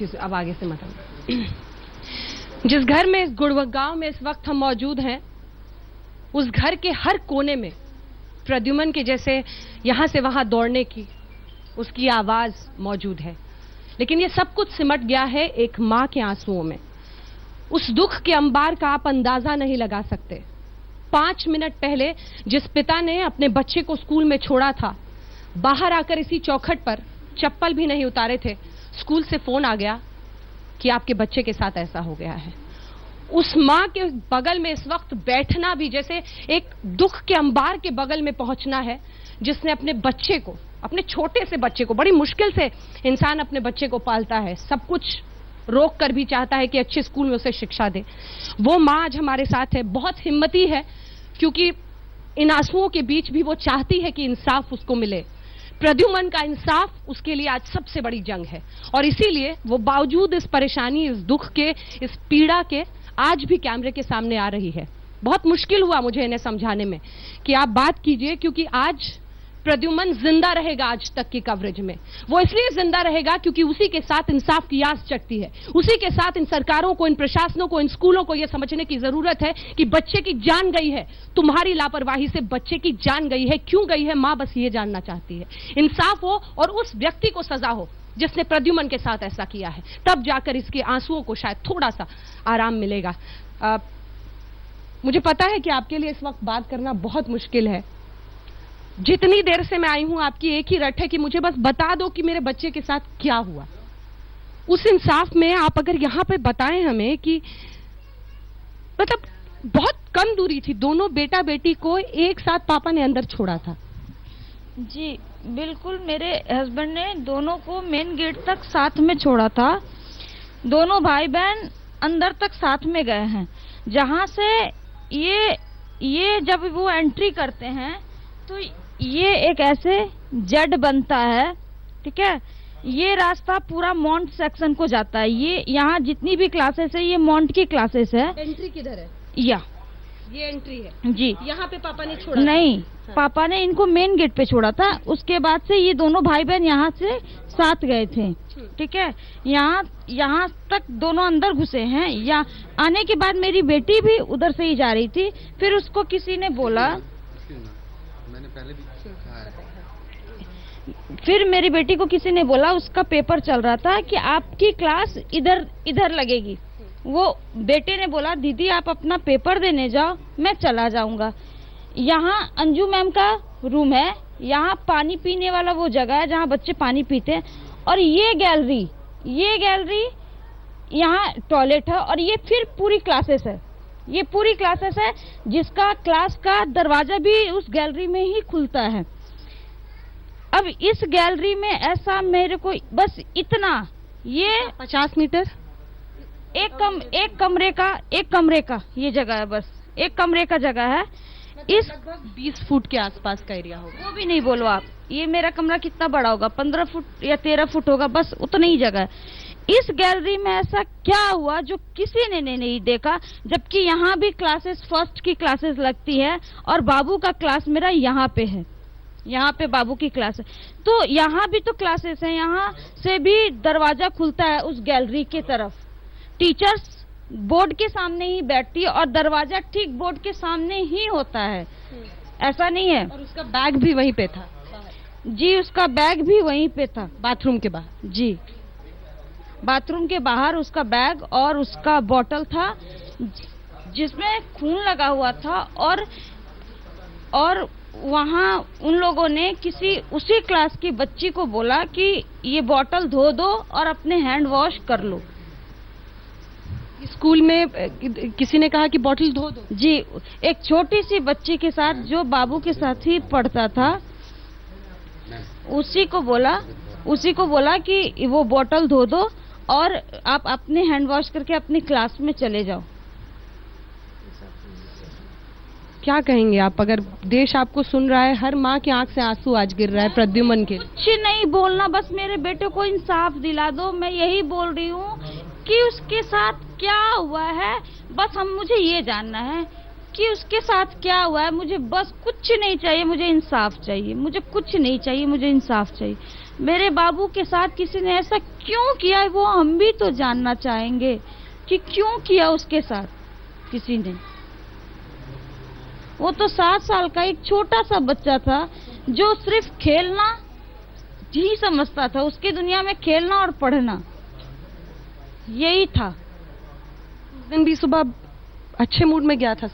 Excuse, अब आगे से मत आना। जिस घर में, इस गुड़गांव में इस वक्त हम मौजूद हैं, उस घर के हर कोने में प्रद्युमन के जैसे यहां से वहां दौड़ने की उसकी आवाज मौजूद है। लेकिन ये सब कुछ सिमट गया है एक मां के आंसुओं में। उस दुख के अंबार का आप अंदाजा नहीं लगा सकते। 5 मिनट पहले जिस पिता ने अपने बच्चे को स्कूल में छोड़ा था, बाहर आकर इसी चौखट पर चप्पल भी नहीं उतारे थे, स्कूल से फोन आ गया कि आपके बच्चे के साथ ऐसा हो गया है। उस मां के बगल में इस वक्त बैठना भी जैसे एक दुख के अंबार के बगल में पहुंचना है, जिसने अपने बच्चे को, अपने छोटे से बच्चे को, बड़ी मुश्किल से इंसान अपने बच्चे को पालता है, सब कुछ रोक कर भी चाहता है कि अच्छे स्कूल में उसे शिक्षा दे। वो मां आज हमारे साथ है, बहुत हिम्मती है, क्योंकि इन आंसुओं के बीच भी वो चाहती है कि इंसाफ उसको मिले। प्रद्युमन का इंसाफ उसके लिए आज सबसे बड़ी जंग है, और इसीलिए वो बावजूद इस परेशानी, इस दुख के, इस पीड़ा के आज भी कैमरे के सामने आ रही है। बहुत मुश्किल हुआ मुझे इन्हें समझाने में कि आप बात कीजिए, क्योंकि आज प्रद्युमन जिंदा रहेगा आज तक की कवरेज में। वो इसलिए जिंदा रहेगा क्योंकि उसी के साथ इंसाफ की आस जगती है। उसी के साथ इन सरकारों को, इन प्रशासनों को, इन स्कूलों को यह समझने की जरूरत है कि बच्चे की जान गई है, तुम्हारी लापरवाही से बच्चे की जान गई है। क्यों गई है, मां बस ये जानना चाहती है। इंसाफ हो और उस व्यक्ति को सजा हो जिसने प्रद्युमन के साथ ऐसा किया है, तब जाकर इसके आंसुओं को शायद थोड़ा सा आराम मिलेगा। मुझे पता है कि आपके लिए इस वक्त बात करना बहुत मुश्किल है। जितनी देर से मैं आई हूं, आपकी एक ही रट है कि मुझे बस बता दो कि मेरे बच्चे के साथ क्या हुआ। उस इंसाफ में आप अगर यहां पे बताएं हमें कि मतलब बहुत कम दूरी थी, दोनों बेटा बेटी को एक साथ पापा ने अंदर छोड़ा था। जी बिल्कुल, मेरे हस्बैंड ने दोनों को मेन गेट तक साथ में छोड़ा था। दोनों भाई बहन अंदर तक साथ में गए हैं। जहां से ये जब वो एंट्री करते हैं तो ये एक ऐसे जेड बनता है, ठीक है। ये रास्ता पूरा मॉन्ट सेक्शन को जाता है। ये यहाँ जितनी भी क्लासेस है, ये मॉन्ट की क्लासेस है। एंट्री किधर है? ये एंट्री है जी। यहाँ पे पापा ने छोड़ा नहीं, हाँ। पापा ने इनको मेन गेट पे छोड़ा था। उसके बाद से ये दोनों भाई बहन यहाँ से साथ गए थे, ठीक है। यहाँ तक दोनों अंदर घुसे हैं। यहाँ आने के बाद मेरी बेटी भी उधर से ही जा रही थी। फिर उसको किसी ने बोला, मैंने पहले भी फिर मेरी बेटी को किसी ने बोला, उसका पेपर चल रहा था, कि आपकी क्लास इधर लगेगी। वो बेटे ने बोला, दीदी आप अपना पेपर देने जाओ, मैं चला जाऊंगा। यहाँ अंजू मैम का रूम है, यहाँ पानी पीने वाला वो जगह है जहाँ बच्चे पानी पीते हैं, और ये गैलरी यहाँ टॉयलेट है, और ये फिर पूरी क्लासेस है। ये पूरी क्लासेस है जिसका क्लास का दरवाजा भी उस गैलरी में ही खुलता है। अब इस गैलरी में ऐसा मेरे को बस इतना, ये 50 मीटर एक कमरे का ये जगह है, बस एक कमरे का जगह है। इस 20 फुट के आसपास का एरिया होगा। वो भी नहीं बोलो आप, ये मेरा कमरा कितना बड़ा होगा, 15 फुट या 13 फुट होगा, बस उतना ही जगह है। इस गैलरी में ऐसा क्या हुआ जो किसी ने नहीं देखा, जबकि यहाँ भी क्लासेस, फर्स्ट की क्लासेस लगती है, और बाबू का क्लास मेरा यहाँ पे है। यहाँ पे बाबू की क्लास है, तो यहाँ भी तो क्लासेस है। यहाँ से भी दरवाजा खुलता है उस गैलरी के तरफ। टीचर्स बोर्ड के सामने ही बैठती है, और दरवाजा ठीक बोर्ड के सामने ही होता है, ऐसा नहीं है। और उसका बैग भी वहीं पे था जी, उसका बैग भी वहीं पे था, बाथरूम के बाहर जी। बाथरूम के बाहर उसका बैग और उसका बोतल था जिसमें खून लगा हुआ था। और वहाँ उन लोगों ने उसी क्लास की बच्ची को बोला कि ये बोतल धो दो और अपने हैंड वॉश कर लो। स्कूल में किसी ने कहा कि बोतल धो दो जी, एक छोटी सी बच्ची के साथ जो बाबू के साथ ही पढ़ता था, उसी को बोला कि वो बोतल धो दो और आप अपने हैंड वॉश करके अपनी क्लास में चले जाओ। क्या कहेंगे आप, अगर देश आपको सुन रहा है, हर माँ की आंख से आंसू आज गिर रहा है प्रद्युमन के? कुछ नहीं बोलना, बस मेरे बेटे को इंसाफ दिला दो। मैं यही बोल रही हूँ कि उसके साथ क्या हुआ है, बस मुझे ये जानना है। कि उसके साथ क्या हुआ है। मुझे बस कुछ नहीं चाहिए, मुझे इंसाफ चाहिए। मुझे कुछ नहीं चाहिए, मुझे इंसाफ चाहिए। मेरे बाबू के साथ किसी ने ऐसा क्यों किया है, वो हम भी तो जानना चाहेंगे कि क्यों किया उसके साथ किसी ने। वो तो 7 साल का एक छोटा सा बच्चा था जो सिर्फ खेलना ही समझता था। उसकी दुनिया में खेलना और पढ़ना यही था। उस दिन भी सुबह अच्छे मूड में गया था।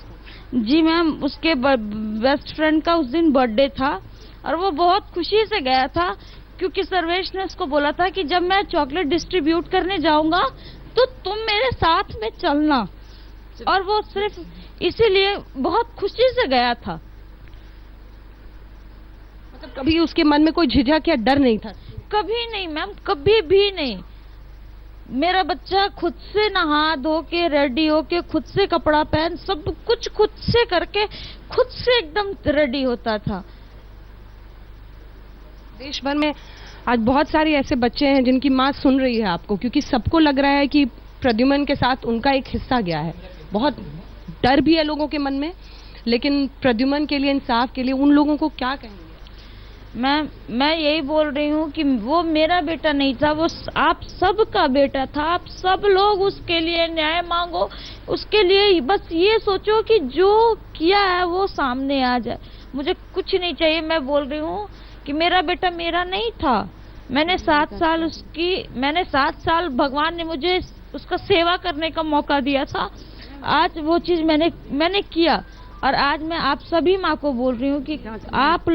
जी मैम, उसके बेस्ट फ्रेंड का उस दिन बर्थडे था और वो बहुत खुशी से गया था, क्योंकि सर्वेश ने उसको बोला था कि जब मैं चॉकलेट डिस्ट्रीब्यूट करने जाऊंगा तो तुम मेरे साथ में चलना, और वो सिर्फ इसीलिए बहुत खुशी से गया था। मतलब कभी उसके मन में कोई झिझक या डर नहीं था? कभी नहीं मैम, कभी भी नहीं। मेरा बच्चा खुद से नहा धो के रेडी होके, खुद से कपड़ा पहन, सब कुछ खुद से करके, खुद से एकदम रेडी होता था। देश भर में आज बहुत सारे ऐसे बच्चे हैं जिनकी माँ सुन रही है आपको, क्योंकि सबको लग रहा है कि प्रद्युमन के साथ उनका एक हिस्सा गया है। बहुत डर भी है लोगों के मन में, लेकिन प्रद्युमन के लिए, इंसाफ के लिए उन लोगों को क्या कहेंगे? मैं यही बोल रही हूँ कि वो मेरा बेटा नहीं था, वो आप सबका बेटा था। आप सब लोग उसके लिए न्याय मांगो, उसके लिए बस ये सोचो कि जो किया है वो सामने आ जाए। मुझे कुछ नहीं चाहिए। मैं बोल रही हूँ कि मेरा बेटा मेरा नहीं था। मैंने 7 साल भगवान ने मुझे उसका सेवा करने का मौका दिया था। आज वो चीज मैंने किया, और आज मैं आप सभी माँ को बोल रही हूँ कि आप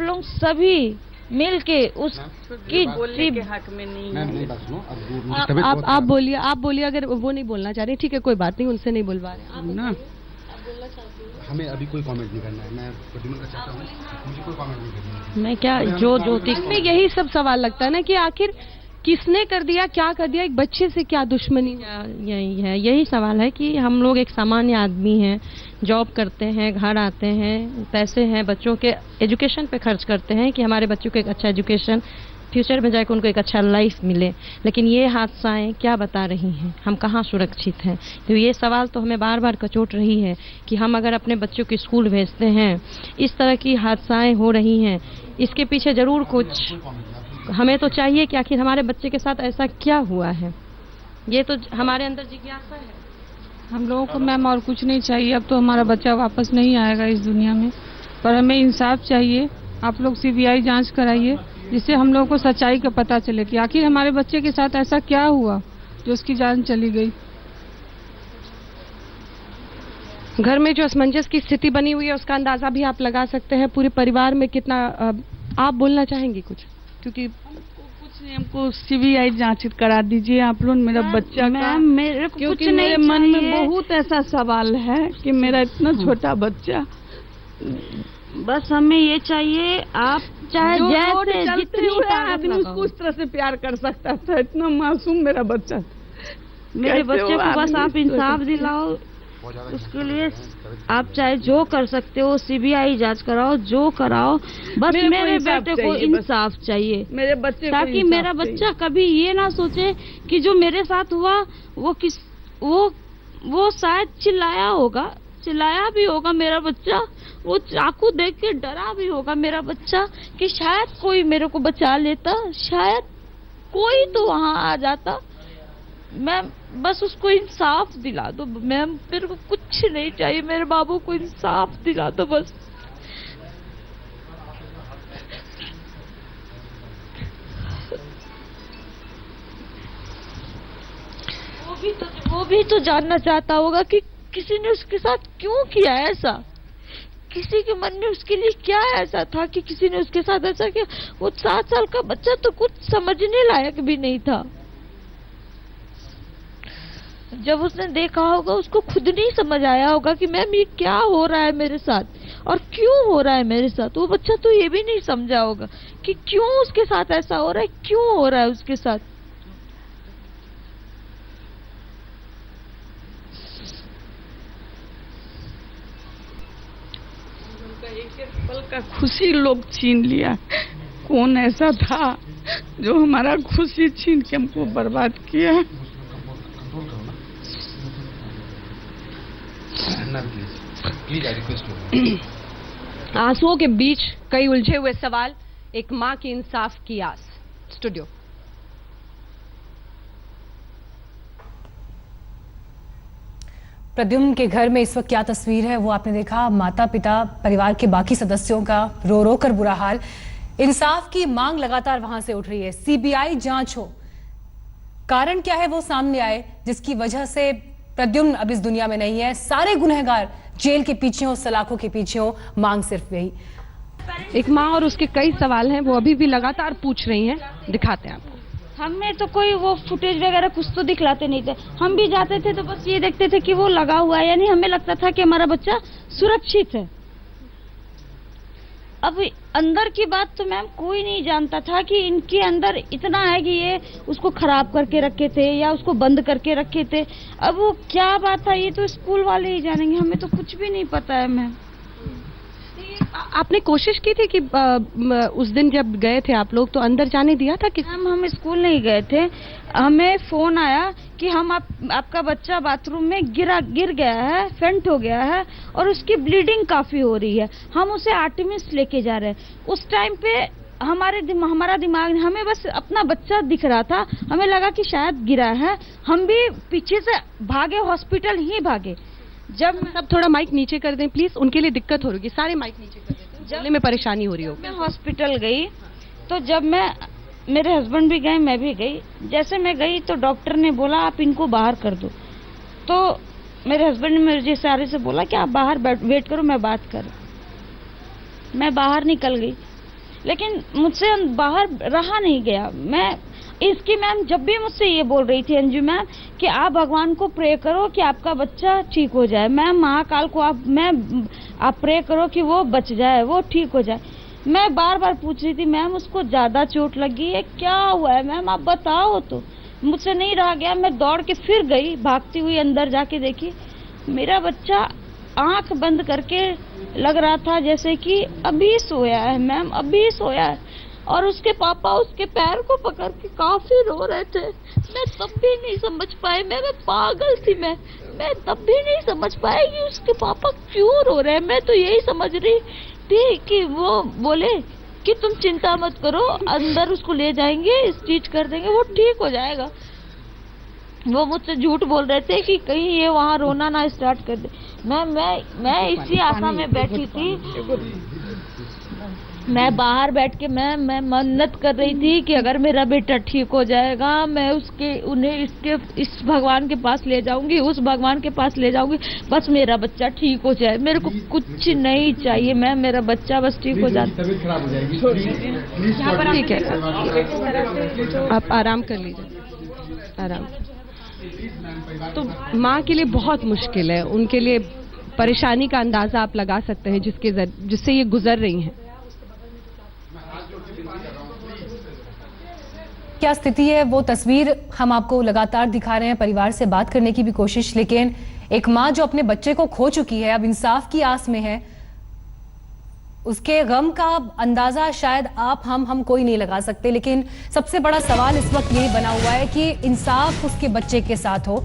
लोग सभी मिलके उसकी बोलने के हक में नहीं है। आप बोलिए अगर वो नहीं बोलना चाह रहे, ठीक है, कोई बात नहीं, उनसे नहीं बुलवा रहे ना। हमें अभी कोई कमेंट नहीं करना है। मैं प्रद्युमन का चाहता हूँ, मुझे कोई कमेंट नहीं करना है। मैं क्या जो में यही सब सवाल लगता है ना कि आखिर किसने कर दिया, क्या कर दिया, एक बच्चे से क्या दुश्मनी? यही सवाल है कि हम लोग एक सामान्य आदमी हैं, जॉब करते हैं, घर आते हैं, पैसे हैं, बच्चों के एजुकेशन पे खर्च करते हैं कि हमारे बच्चों को एक अच्छा एजुकेशन, फ्यूचर में जाकर उनको एक अच्छा लाइफ मिले। लेकिन ये हादसाएं क्या बता रही हैं, हम कहाँ सुरक्षित हैं? तो ये सवाल तो हमें बार बार कचोट रही है कि हम अगर अपने बच्चों को स्कूल भेजते हैं, इस तरह की हादसाएं हो रही हैं, इसके पीछे जरूर कुछ हमें तो चाहिए कि आखिर हमारे बच्चे के साथ ऐसा क्या हुआ है। ये तो हमारे अंदर जिज्ञासा है। हम लोगों को मैम और कुछ नहीं चाहिए। अब तो हमारा बच्चा वापस नहीं आएगा इस दुनिया में, पर हमें इंसाफ चाहिए। आप लोग सीबीआई जांच कराइए, जिससे हम लोगों को सच्चाई का पता चले कि आखिर हमारे बच्चे के साथ ऐसा क्या हुआ जो उसकी जान चली गई। घर में जो असमंजस की स्थिति बनी हुई है उसका अंदाजा भी आप लगा सकते हैं। पूरे परिवार में कितना आप बोलना चाहेंगे कुछ? क्योंकि कुछ नहीं, हमको सीबीआई जांच करा दीजिए आप लोग मेरा बच्चा का। मेरे को क्योंकि कुछ मेरे नहीं मन में चाहिए। बहुत ऐसा सवाल है कि मेरा इतना छोटा बच्चा, बस हमें ये चाहिए, आप चाहे जो जैसे रोड चलते जितनी हुए ताकत आदमी लगाओ। उसको उस तरह से प्यार कर सकता था। इतना मासूम मेरा बच्चा। मेरे कैसे बच्चे वो को बस आदमी आप इंसाफ दिलाओ। उसके लिए आप चाहे जो कर सकते हो, सीबीआई जांच कराओ, जो कराओ, बस मेरे बेटे को इंसाफ चाहिए, मेरे बच्चे को ताकि इंसाफ मेरा बच्चा कभी ये ना सोचे कि जो मेरे साथ हुआ वो शायद चिल्लाया भी होगा मेरा बच्चा, वो चाकू देख के डरा भी होगा मेरा बच्चा कि शायद कोई मेरे को बचा लेता, शायद कोई तो वहां आ जाता। मैम बस उसको इंसाफ दिला दो मैम, मेरे को कुछ नहीं चाहिए, मेरे बाबू को इंसाफ दिला दो बस। वो भी तो जानना चाहता होगा कि किसी ने उसके साथ क्यों किया ऐसा, किसी के मन में उसके लिए क्या ऐसा था कि किसी ने उसके साथ ऐसा किया। वो 7 साल का बच्चा तो कुछ समझने लायक भी नहीं था। जब उसने देखा होगा, उसको खुद नहीं समझ आया होगा कि मैम ये क्या हो रहा है मेरे साथ और क्यों हो रहा है मेरे साथ। वो बच्चा तो ये भी नहीं समझा होगा कि क्यों उसके साथ ऐसा हो रहा है, क्यों हो रहा है उसके साथ। एक पल का खुशी लोग छीन लिया। कौन ऐसा था जो हमारा खुशी छीन के हमको बर्बाद किया? प्लीज आई रिक्वेस्ट आंसुओं के बीच कई उलझे हुए सवाल, एक मां की इंसाफ की आस। स्टूडियो। प्रद्युम्न के घर में इस वक्त क्या तस्वीर है वो आपने देखा। माता पिता परिवार के बाकी सदस्यों का रो रो कर बुरा हाल। इंसाफ की मांग लगातार वहां से उठ रही है। सीबीआई जांच हो, कारण क्या है वो सामने आए जिसकी वजह से प्रद्युम्न अब इस दुनिया में नहीं है। सारे गुनहगार जेल के पीछे हो, सलाखों के पीछे हो, मांग सिर्फ यही। एक मां और उसके कई सवाल हैं, वो अभी भी लगातार पूछ रही हैं। दिखाते हैं आपको। हमें तो कोई वो फुटेज वगैरह कुछ तो दिखलाते नहीं थे। हम भी जाते थे तो बस ये देखते थे कि वो लगा हुआ है, यानी हमें लगता था कि हमारा बच्चा सुरक्षित है। अब अंदर की बात तो मैम कोई नहीं जानता था कि इनके अंदर इतना है कि ये उसको खराब करके रखे थे या उसको बंद करके रखे थे। अब वो क्या बात था ये तो स्कूल वाले ही जानेंगे, हमें तो कुछ भी नहीं पता है। मैम आपने कोशिश की थी कि उस दिन जब गए थे आप लोग तो अंदर जाने दिया था कि? मैम हम स्कूल नहीं गए थे, हमें फोन आया कि हम आपका बच्चा बाथरूम में गिर गया है, फेंट हो गया है और उसकी ब्लीडिंग काफी हो रही है, हम उसे आर्टेमिस लेके जा रहे हैं। उस टाइम पे हमारा दिमाग, हमें बस अपना बच्चा दिख रहा था, हमें लगा कि शायद गिरा है। हम भी पीछे से भागे, हॉस्पिटल ही भागे। जब सब थोड़ा माइक नीचे कर दें प्लीज, उनके लिए दिक्कत हो रही है। सारे माइक नीचे कर दें, बोलने में परेशानी हो रही होगी। मैं हॉस्पिटल गई तो जब मेरे हस्बैंड भी गए, मैं भी गई। जैसे मैं गई तो डॉक्टर ने बोला आप इनको बाहर कर दो। तो मेरे हस्बैंड ने मेरे इशारे से बोला कि आप बाहर वेट करो, मैं बात कर। मैं बाहर निकल गई लेकिन मुझसे बाहर रहा नहीं गया। इसकी मैम जब भी मुझसे ये बोल रही थी अंजू मैम कि आप भगवान को प्रे करो कि आपका बच्चा ठीक हो जाए। मैम महाकाल को आप प्रे करो कि वो बच जाए, वो ठीक हो जाए। मैं बार बार पूछ रही थी मैम उसको ज्यादा चोट लगी है, क्या हुआ है मैम आप बताओ। तो मुझसे नहीं रहा गया, मैं दौड़ के फिर गई, भागती हुई अंदर जाके देखी मेरा बच्चा आंख बंद करके लग रहा था जैसे कि अभी सोया है मैम, अभी सोया है। और उसके पापा उसके पैर को पकड़ के काफी रो रहे थे। मैं तब भी नहीं समझ पाई, मैं पागल थी। मैं तब भी नहीं समझ पाई कि उसके पापा क्यों रो रहे हैं। मैं तो यही समझ रही थी कि वो बोले कि तुम चिंता मत करो, अंदर उसको ले जाएंगे, स्टिच कर देंगे, वो ठीक हो जाएगा। वो मुझसे झूठ बोल रहे थे कि कहीं ये वहाँ रोना ना स्टार्ट कर दे। मैं इसी आशा में बैठी थी। मैं बाहर बैठ के मैं मन्नत कर रही थी कि अगर मेरा बेटा ठीक हो जाएगा मैं इस भगवान के पास ले जाऊंगी, उस भगवान के पास ले जाऊंगी, बस मेरा बच्चा ठीक हो जाए। मेरे को कुछ नहीं चाहिए मैम, मेरा बच्चा बस ठीक हो जाए। ठीक है, आप आराम कर लीजिए, आराम। तो माँ के लिए बहुत मुश्किल है, उनके लिए परेशानी का अंदाजा आप लगा सकते हैं जिससे ये गुजर रही हैं। क्या स्थिति है वो तस्वीर हम आपको लगातार दिखा रहे हैं। परिवार से बात करने की भी कोशिश, लेकिन एक मां जो अपने बच्चे को खो चुकी है, अब इंसाफ की आस में है, उसके गम का अंदाजा शायद आप हम कोई नहीं लगा सकते। लेकिन सबसे बड़ा सवाल इस वक्त यही बना हुआ है कि इंसाफ उसके बच्चे के साथ हो।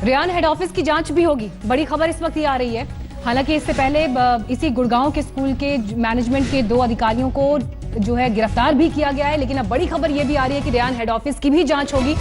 रेयान हेड ऑफिस की जांच भी होगी, बड़ी खबर इस वक्त ये आ रही है। हालांकि इससे पहले इसी गुड़गांव के स्कूल के मैनेजमेंट के 2 अधिकारियों को जो है गिरफ्तार भी किया गया है, लेकिन अब बड़ी खबर यह भी आ रही है कि रेयान हेड ऑफिस की भी जांच होगी।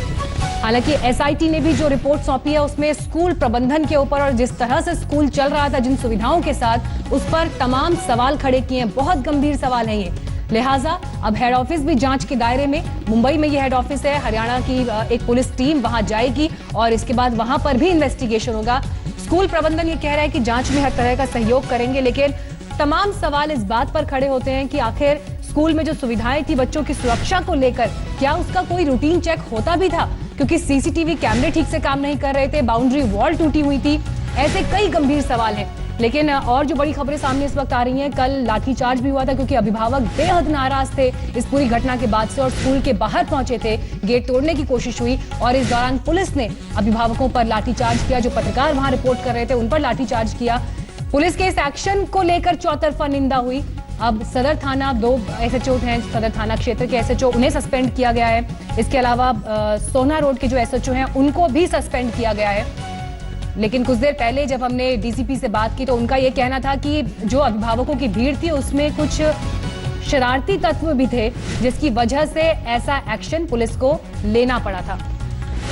हालांकि एसआईटी ने भी जो रिपोर्ट सौंपी है उसमें स्कूल प्रबंधन के ऊपर और जिस तरह से स्कूल चल रहा था, जिन सुविधाओं के साथ, उस पर तमाम सवाल खड़े किए हैं। बहुत गंभीर सवाल है ये, लिहाजा अब हेड ऑफिस भी जांच के दायरे में। मुंबई में ये हेड ऑफिस है, हरियाणा की एक पुलिस टीम वहां जाएगी और इसके बाद वहां पर भी इन्वेस्टिगेशन होगा। स्कूल प्रबंधन ये कह रहा है कि जांच में हर तरह का सहयोग करेंगे, लेकिन तमाम सवाल इस बात पर खड़े होते हैं कि आखिर स्कूल में जो सुविधाएं थी बच्चों की सुरक्षा को लेकर, क्या उसका कोई रूटीन चेक होता भी था? क्योंकि सीसीटीवी कैमरे ठीक से काम नहीं कर रहे थे, बाउंड्री वॉल टूटी हुई थी, ऐसे कई गंभीर सवाल हैं। लेकिन और जो बड़ी खबरें सामने इस वक्त आ रही हैं, कल लाठीचार्ज भी हुआ था क्योंकि अभिभावक बेहद नाराज थे इस पूरी घटना के बाद से और स्कूल के बाहर पहुंचे थे, गेट तोड़ने की कोशिश हुई और इस दौरान पुलिस ने अभिभावकों पर लाठीचार्ज किया। जो पत्रकार वहां रिपोर्ट कर रहे थे उन पर लाठीचार्ज किया। पुलिस के इस एक्शन को लेकर चौतरफा निंदा हुई। अब सदर थाना 2 एसएचओ हैं, सदर थाना क्षेत्र के एसएचओ, उन्हें सस्पेंड किया गया है। इसके अलावा सोना रोड के जो एसएचओ हैं उनको भी सस्पेंड किया गया है। लेकिन कुछ देर पहले जब हमने डीसीपी से बात की तो उनका यह कहना था कि जो अभिभावकों की भीड़ थी उसमें कुछ शरारती तत्व भी थे, जिसकी वजह से ऐसा एक्शन पुलिस को लेना पड़ा था।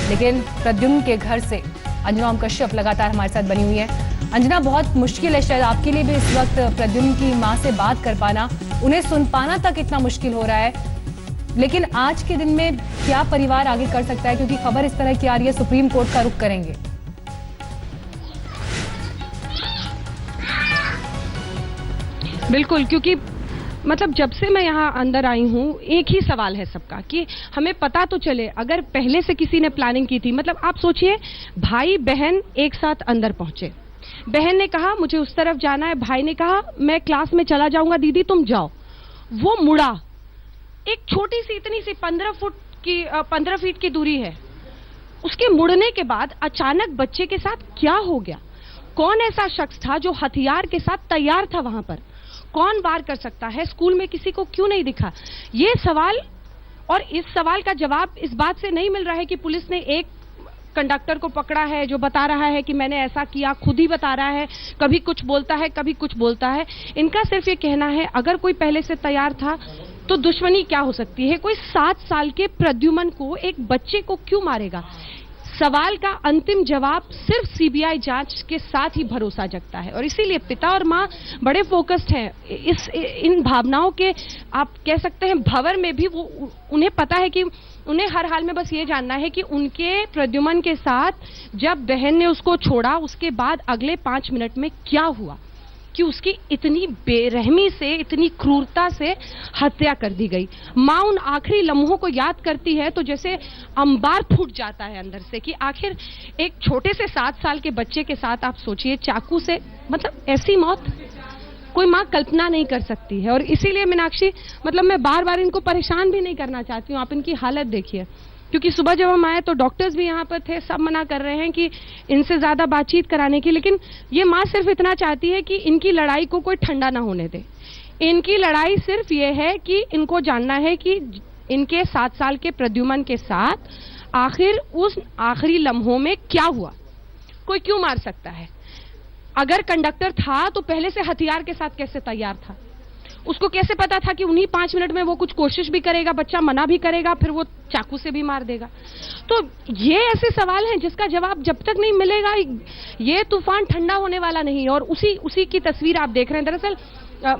लेकिन प्रद्युम्न के घर से अंजना कश्यप लगातार हमारे साथ बनी हुई है। अंजना, बहुत मुश्किल है शायद आपके लिए भी इस वक्त प्रद्युम्न की मां से बात कर पाना, उन्हें सुन पाना तक इतना मुश्किल हो रहा है, लेकिन आज के दिन में क्या परिवार आगे कर सकता है, क्योंकि खबर इस तरह की आ रही है सुप्रीम कोर्ट का रुख करेंगे। बिल्कुल, क्योंकि मतलब जब से मैं यहाँ अंदर आई हूँ एक ही सवाल है सबका कि हमें पता तो चले। अगर पहले से किसी ने प्लानिंग की थी, मतलब आप सोचिए भाई बहन एक साथ अंदर पहुंचे, बहन ने कहा मुझे उस तरफ जाना है, भाई ने कहा मैं क्लास में चला जाऊंगा दीदी तुम जाओ, वो मुड़ा। एक छोटी सी इतनी सी 15 फीट की दूरी है, उसके मुड़ने के बाद अचानक बच्चे के साथ क्या हो गया? कौन ऐसा शख्स था जो हथियार के साथ तैयार था वहां पर? कौन वार कर सकता है? स्कूल में किसी को क्यों नहीं दिखा? ये सवाल, और इस सवाल का जवाब इस बात से नहीं मिल रहा है कि पुलिस ने एक कंडक्टर को पकड़ा है जो बता रहा है कि मैंने ऐसा किया, खुद ही बता रहा है, कभी कुछ बोलता है कभी कुछ बोलता है। इनका सिर्फ ये कहना है अगर कोई पहले से तैयार था तो दुश्मनी क्या हो सकती है? कोई 7 साल के प्रद्युम्न को, एक बच्चे को क्यों मारेगा? सवाल का अंतिम जवाब सिर्फ सीबीआई जांच के साथ ही भरोसा जगता है, और इसीलिए पिता और मां बड़े फोकस्ड हैं इन भावनाओं के, आप कह सकते हैं भंवर में भी। वो उन्हें पता है कि उन्हें हर हाल में बस ये जानना है कि उनके प्रद्युम्न के साथ जब बहन ने उसको छोड़ा उसके बाद अगले 5 मिनट में क्या हुआ, कि उसकी इतनी बेरहमी से, इतनी क्रूरता से हत्या कर दी गई। माँ उन आखिरी लम्हों को याद करती है तो जैसे अंबार फूट जाता है अंदर से कि आखिर एक छोटे से 7 साल के बच्चे के साथ आप सोचिए चाकू से, मतलब ऐसी मौत कोई माँ कल्पना नहीं कर सकती है। और इसीलिए मीनाक्षी, मतलब मैं बार बार इनको परेशान भी नहीं करना चाहती हूँ, आप इनकी हालत देखिए, क्योंकि सुबह जब हम आए तो डॉक्टर्स भी यहाँ पर थे, सब मना कर रहे हैं कि इनसे ज्यादा बातचीत कराने की, लेकिन ये माँ सिर्फ इतना चाहती है कि इनकी लड़ाई को कोई ठंडा ना होने दे। इनकी लड़ाई सिर्फ ये है कि इनको जानना है कि इनके 7 साल के प्रद्युम्न के साथ आखिर उस आखिरी लम्हों में क्या हुआ, कोई क्यों मार सकता है? अगर कंडक्टर था तो पहले से हथियार के साथ कैसे तैयार था? उसको कैसे पता था कि उन्हीं 5 मिनट में वो कुछ कोशिश भी करेगा, बच्चा मना भी करेगा, फिर वो चाकू से भी मार देगा? तो ये ऐसे सवाल हैं जिसका जवाब जब तक नहीं मिलेगा ये तूफान ठंडा होने वाला नहीं। और उसी की तस्वीर आप देख रहे हैं। दरअसल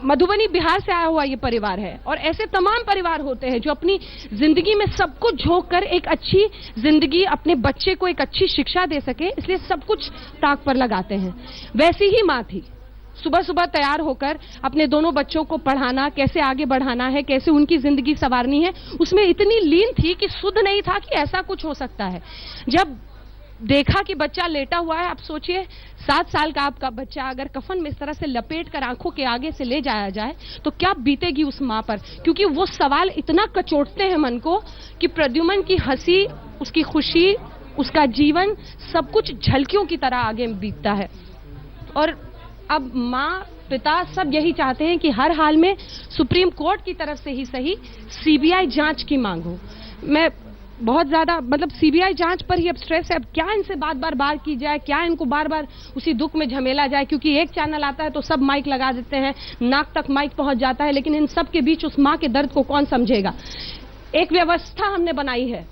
मधुबनी बिहार से आया हुआ ये परिवार है, और ऐसे तमाम परिवार होते हैं जो अपनी जिंदगी में सब कुछ झोंक कर एक अच्छी जिंदगी, अपने बच्चे को एक अच्छी शिक्षा दे सके, इसलिए सब कुछ ताक पर लगाते हैं। वैसी ही माँ थी, सुबह सुबह तैयार होकर अपने दोनों बच्चों को पढ़ाना, कैसे आगे बढ़ाना है, कैसे उनकी जिंदगी संवारनी है, उसमें इतनी लीन थी कि सुध नहीं था कि ऐसा कुछ हो सकता है। जब देखा कि बच्चा लेटा हुआ है, आप सोचिए 7 साल का आपका बच्चा अगर कफन में इस तरह से लपेट कर आंखों के आगे से ले जाया जाए तो क्या बीतेगी उस माँ पर? क्योंकि वो सवाल इतना कचोटते हैं मन को कि प्रद्युम्न की हंसी, उसकी खुशी, उसका जीवन सब कुछ झलकियों की तरह आगे बीतता है। और अब माँ पिता सब यही चाहते हैं कि हर हाल में सुप्रीम कोर्ट की तरफ से ही सही सीबीआई जांच की मांग हो। मैं बहुत ज्यादा, मतलब सीबीआई जांच पर ही अब स्ट्रेस है। अब क्या इनसे बार की जाए, क्या इनको बार बार उसी दुख में झमेला जाए, क्योंकि एक चैनल आता है तो सब माइक लगा देते हैं, नाक तक माइक पहुंच जाता है, लेकिन इन सब के बीच उस माँ के दर्द को कौन समझेगा? एक व्यवस्था हमने बनाई है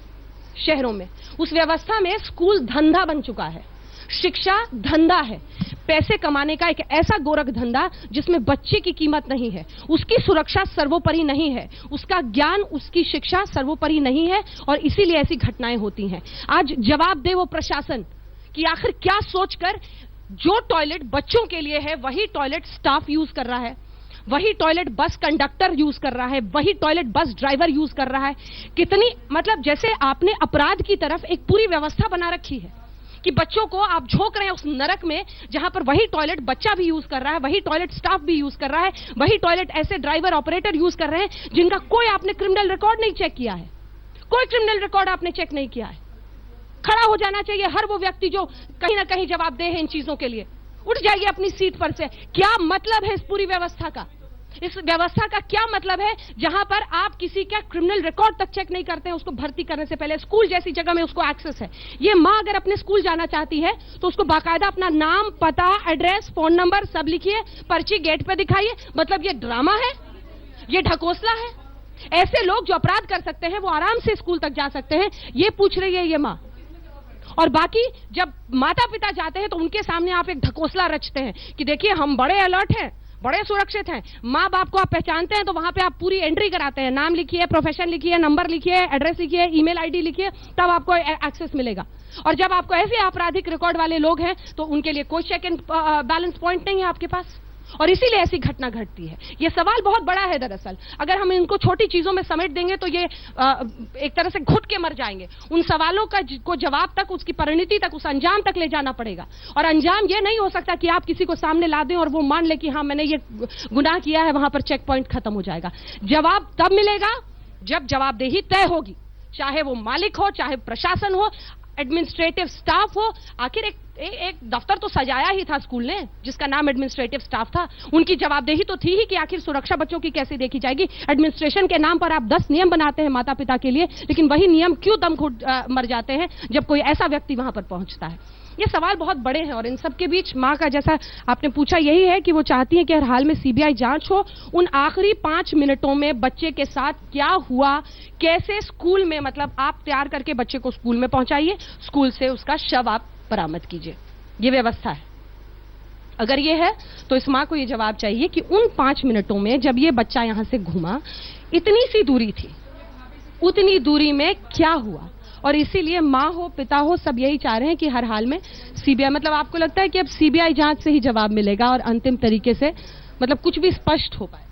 शहरों में, उस व्यवस्था में स्कूल धंधा बन चुका है, शिक्षा धंधा है, पैसे कमाने का एक ऐसा गोरख धंधा जिसमें बच्चे की कीमत नहीं है, उसकी सुरक्षा सर्वोपरि नहीं है, उसका ज्ञान, उसकी शिक्षा सर्वोपरि नहीं है, और इसीलिए ऐसी घटनाएं होती हैं। आज जवाब दे वो प्रशासन कि आखिर क्या सोचकर जो टॉयलेट बच्चों के लिए है वही टॉयलेट स्टाफ यूज कर रहा है, वही टॉयलेट बस कंडक्टर यूज कर रहा है, वही टॉयलेट बस ड्राइवर यूज कर रहा है। कितनी, मतलब जैसे आपने अपराध की तरफ एक पूरी व्यवस्था बना रखी है कि बच्चों को आप झोंक रहे हैं उस नरक में जहां पर वही टॉयलेट बच्चा भी यूज कर रहा है, वही टॉयलेट स्टाफ भी यूज कर रहा है, वही टॉयलेट ऐसे ड्राइवर ऑपरेटर यूज कर रहे हैं जिनका कोई आपने क्रिमिनल रिकॉर्ड नहीं चेक किया है, कोई क्रिमिनल रिकॉर्ड आपने चेक नहीं किया है। खड़ा हो जाना चाहिए हर वो व्यक्ति जो कहीं ना कहीं जवाबदेह है इन चीजों के लिए, उठ जाइए अपनी सीट पर से। क्या मतलब है इस पूरी व्यवस्था का? इस व्यवस्था का क्या मतलब है जहां पर आप किसी का क्रिमिनल रिकॉर्ड तक चेक नहीं करते हैं उसको भर्ती करने से पहले? स्कूल जैसी जगह में उसको एक्सेस है। ये मां अगर अपने स्कूल जाना चाहती है तो उसको बाकायदा अपना नाम, पता, एड्रेस, फोन नंबर सब लिखिए, पर्ची गेट पे दिखाइए। मतलब ये ड्रामा है, ये ढकोसला है। ऐसे लोग जो अपराध कर सकते हैं वो आराम से स्कूल तक जा सकते हैं, ये पूछ रही है ये मां। और बाकी जब माता पिता जाते हैं तो उनके सामने आप एक ढकोसला रचते हैं कि देखिए हम बड़े अलर्ट हैं, बड़े सुरक्षित हैं। माँ बाप को आप पहचानते हैं तो वहां पे आप पूरी एंट्री कराते हैं, नाम लिखिए, प्रोफेशन लिखिए, नंबर लिखिए, एड्रेस लिखिए, ईमेल आईडी लिखिए, तब आपको एक्सेस मिलेगा। और जब आपको ऐसे आपराधिक रिकॉर्ड वाले लोग हैं तो उनके लिए कोई चेक एंड बैलेंस पॉइंट नहीं है आपके पास, और इसीलिए ऐसी घटना घटती है। ये सवाल बहुत बड़ा है दरअसल। अगर हम इनको छोटी चीजों में समेट देंगे तो ये एक तरह से घुट के मर जाएंगे। उन सवालों को जवाब तक, उसकी परिणति तक, उस अंजाम तक ले जाना पड़ेगा। और अंजाम ये नहीं हो सकता कि आप किसी को सामने ला दें और वो मान ले कि हाँ मैंने ये गुनाह किया है, वहां पर चेक पॉइंट खत्म हो जाएगा। जवाब तब मिलेगा जब जवाबदेही तय होगी, चाहे वो मालिक हो, चाहे प्रशासन हो, एडमिनिस्ट्रेटिव स्टाफ हो। आखिर एक दफ्तर तो सजाया ही था स्कूल ने जिसका नाम एडमिनिस्ट्रेटिव स्टाफ था। उनकी जवाबदेही तो थी ही कि आखिर सुरक्षा बच्चों की कैसे देखी जाएगी। एडमिनिस्ट्रेशन के नाम पर आप 10 नियम बनाते हैं माता पिता के लिए, लेकिन वही नियम क्यों दम घुट मर जाते हैं जब कोई ऐसा व्यक्ति वहां पर पहुंचता है। ये सवाल बहुत बड़े हैं और इन सब के बीच मां का, जैसा आपने पूछा, यही है कि वो चाहती है कि हर हाल में सीबीआई जांच हो। उन आखिरी 5 मिनटों में बच्चे के साथ क्या हुआ, कैसे स्कूल में, मतलब आप तैयार करके बच्चे को स्कूल में पहुंचाइए, स्कूल से उसका शव आप बरामद कीजिए। ये व्यवस्था है। अगर ये है तो इस मां को ये जवाब चाहिए कि उन 5 मिनटों में जब ये बच्चा यहां से घूमा, इतनी सी दूरी थी, उतनी दूरी में क्या हुआ। और इसीलिए माँ हो, पिता हो, सब यही चाह रहे हैं कि हर हाल में सीबीआई, मतलब आपको लगता है कि अब सीबीआई जांच से ही जवाब मिलेगा और अंतिम तरीके से मतलब कुछ भी स्पष्ट हो पाए?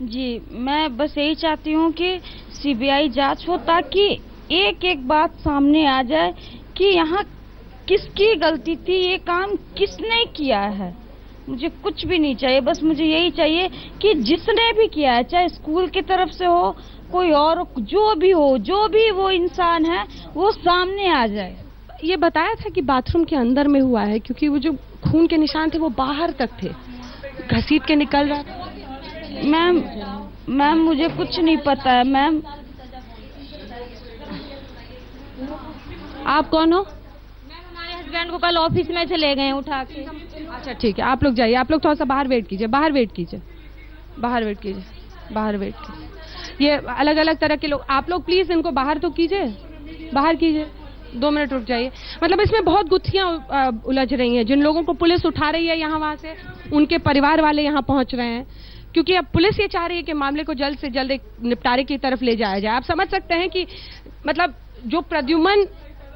जी, मैं बस यही चाहती हूँ कि सीबीआई जांच हो ताकि एक एक बात सामने आ जाए कि यहाँ किसकी गलती थी, ये काम किसने किया है। मुझे कुछ भी नहीं चाहिए, बस मुझे यही चाहिए कि जिसने भी किया है, चाहे स्कूल की तरफ से हो, कोई और जो भी हो, जो भी वो इंसान है वो सामने आ जाए। ये बताया था कि बाथरूम के अंदर में हुआ है, क्योंकि वो जो खून के निशान थे वो बाहर तक थे, घसीट के निकल रहा था। मैम मुझे कुछ नहीं पता है मैम। आप कौन हो? हमारे हस्बैंड को कल ऑफिस में से ले गए उठा के। अच्छा ठीक है, आप लोग जाइए, आप लोग थोड़ा सा बाहर वेट कीजिए, बाहर वेट कीजिए, बाहर वेट कीजिए, बाहर वेट कीजिए। ये अलग अलग तरह के लोग, आप लोग प्लीज इनको बाहर तो कीजिए, बाहर कीजिए, 2 मिनट रुक जाइए। मतलब इसमें बहुत गुत्थियां उलझ रही हैं। जिन लोगों को पुलिस उठा रही है यहाँ वहां से, उनके परिवार वाले यहाँ पहुंच रहे हैं, क्योंकि अब पुलिस ये चाह रही है कि मामले को जल्द से जल्द एक निपटारे की तरफ ले जाया जाए। आप समझ सकते हैं कि मतलब जो प्रद्युमन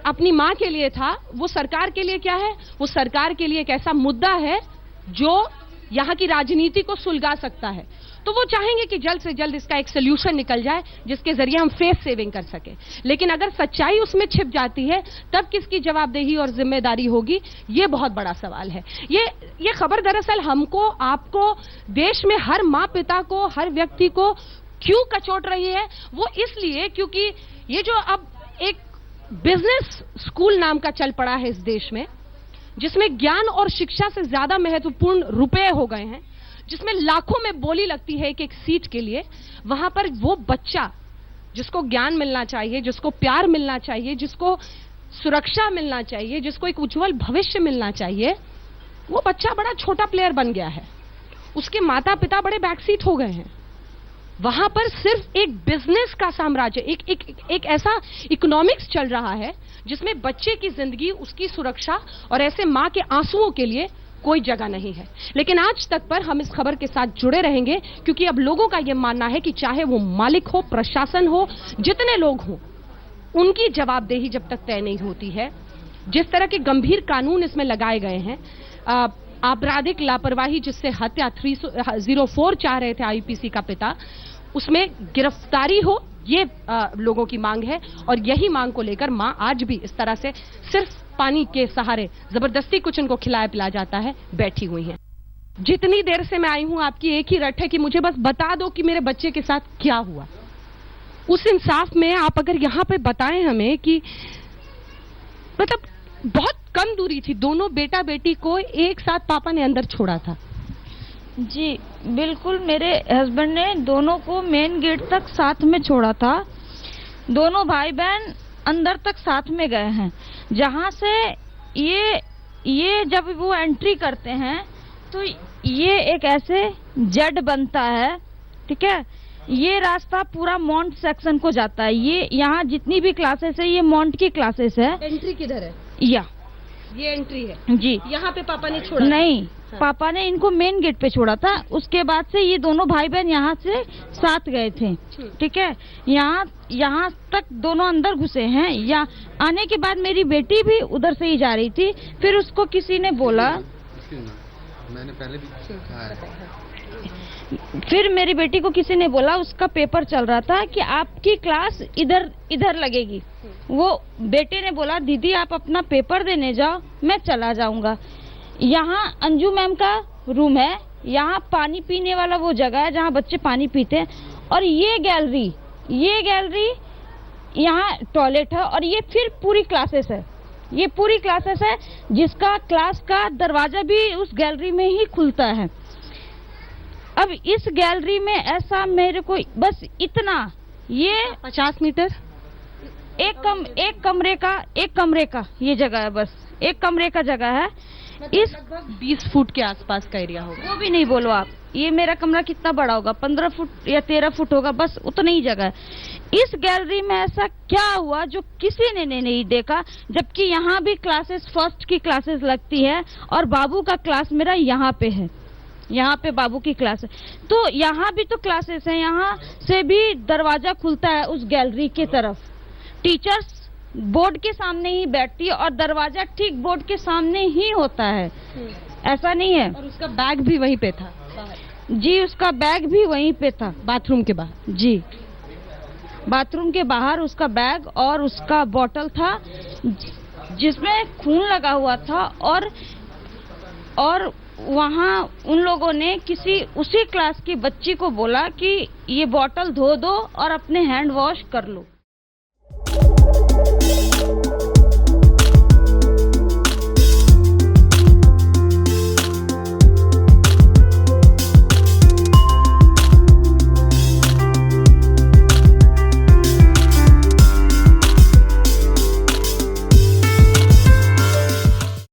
अपनी मां के लिए था वो सरकार के लिए क्या है? वो सरकार के लिए एक ऐसा मुद्दा है जो यहाँ की राजनीति को सुलगा सकता है। तो वो चाहेंगे कि जल्द से जल्द इसका एक सोल्यूशन निकल जाए जिसके जरिए हम फेस सेविंग कर सके। लेकिन अगर सच्चाई उसमें छिप जाती है तब किसकी जवाबदेही और जिम्मेदारी होगी, ये बहुत बड़ा सवाल है। ये खबर दरअसल हमको, आपको, देश में हर माँ पिता को, हर व्यक्ति को क्यों कचोट रही है? वो इसलिए क्योंकि ये जो अब एक बिजनेस स्कूल नाम का चल पड़ा है इस देश में, जिसमें ज्ञान और शिक्षा से ज्यादा महत्वपूर्ण रुपए हो गए हैं, जिसमें लाखों में बोली लगती है एक एक सीट के लिए, वहां पर वो बच्चा जिसको ज्ञान मिलना चाहिए, जिसको प्यार मिलना चाहिए, जिसको सुरक्षा मिलना चाहिए, जिसको एक उज्जवल भविष्य मिलना चाहिए, वो बच्चा बड़ा छोटा प्लेयर बन गया है। उसके माता पिता बड़े बैकसीट हो गए हैं। वहां पर सिर्फ एक बिजनेस का साम्राज्य, एक ऐसा इकोनॉमिक्स चल रहा है जिसमें बच्चे की जिंदगी, उसकी सुरक्षा और ऐसे मां के आंसुओं के लिए कोई जगह नहीं है। लेकिन आज तक पर हम इस खबर के साथ जुड़े रहेंगे क्योंकि अब लोगों का यह मानना है कि चाहे वो मालिक हो, प्रशासन हो, जितने लोग हों, उनकी जवाबदेही जब तक तय नहीं होती है, जिस तरह के गंभीर कानून इसमें लगाए गए हैं, आपराधिक लापरवाही जिससे हत्या 304 चाह रहे थे आईपीसी का पिता, उसमें गिरफ्तारी हो, ये लोगों की मांग है। और यही मांग को लेकर मां आज भी इस तरह से सिर्फ पानी के सहारे, जबरदस्ती कुछ इनको खिलाया पिलाया जाता है, बैठी हुई हैं। जितनी देर से मैं आई हूं आपकी एक ही रट है कि मुझे बस बता दो कि मेरे बच्चे के साथ क्या हुआ। उस इंसाफ में आप अगर यहां पे बताएं हमें कि मतलब बहुत कम दूरी थी, दोनों बेटा बेटी को एक साथ पापा ने अंदर छोड़ा था। जी बिल्कुल, मेरे हस्बैंड ने दोनों को मेन गेट तक साथ में छोड़ा था। दोनों भाई बहन अंदर तक साथ में गए हैं। जहाँ से ये जब वो एंट्री करते हैं तो ये एक ऐसे जेड बनता है, ठीक है। ये रास्ता पूरा मॉन्ट सेक्शन को जाता है। ये यहाँ जितनी भी क्लासेस है ये मॉन्ट की क्लासेस है। एंट्री किधर है? ये एंट्री है जी। यहाँ पे पापा ने छोड़ा? नहीं, हाँ। पापा ने इनको मेन गेट पे छोड़ा था। उसके बाद से ये दोनों भाई बहन यहाँ से साथ गए थे, ठीक है। यहाँ तक दोनों अंदर घुसे हैं। यहाँ आने के बाद मेरी बेटी भी उधर से ही जा रही थी। फिर उसको किसी ने बोला, मैंने पहले भी कहा है। फिर मेरी बेटी को किसी ने बोला, उसका पेपर चल रहा था, कि आपकी क्लास इधर लगेगी। वो बेटे ने बोला, दीदी आप अपना पेपर देने जाओ, मैं चला जाऊंगा। यहाँ अंजू मैम का रूम है। यहाँ पानी पीने वाला वो जगह है जहाँ बच्चे पानी पीते हैं। और ये गैलरी यहाँ टॉयलेट है। और ये फिर पूरी क्लासेस है। ये पूरी क्लासेस है जिसका क्लास का दरवाजा भी उस गैलरी में ही खुलता है। अब इस गैलरी में ऐसा मेरे को बस इतना, ये 50 मीटर एक कमरे का ये जगह है। बस एक कमरे का जगह है। इस 20 फुट के आसपास का एरिया होगा। वो भी नहीं बोलो आप। ये मेरा कमरा कितना बड़ा होगा? 15 फुट या 13 फुट होगा, बस उतना ही जगह है। इस गैलरी में ऐसा क्या हुआ जो किसी ने नहीं देखा, जबकि यहाँ भी क्लासेस, फर्स्ट की क्लासेस लगती है और बाबू का क्लास मेरा यहाँ पे है। यहाँ पे बाबू की क्लास है। तो यहाँ भी तो क्लासेस हैं। यहाँ से भी दरवाजा खुलता है उस गैलरी के तरफ। टीचर्स बोर्ड के सामने ही बैठती है और दरवाजा ठीक बोर्ड के सामने ही होता है। ऐसा नहीं है। और उसका बैग भी वहीं पे था? जी, उसका बैग भी वहीं पे था, बाथरूम के बाहर। जी, बाथरूम के बाहर उसका बैग और उसका बॉटल था जिसमें खून लगा हुआ था। और वहाँ उन लोगों ने उसी क्लास की बच्ची को बोला कि ये बॉटल धो दो और अपने हैंड वॉश कर लो।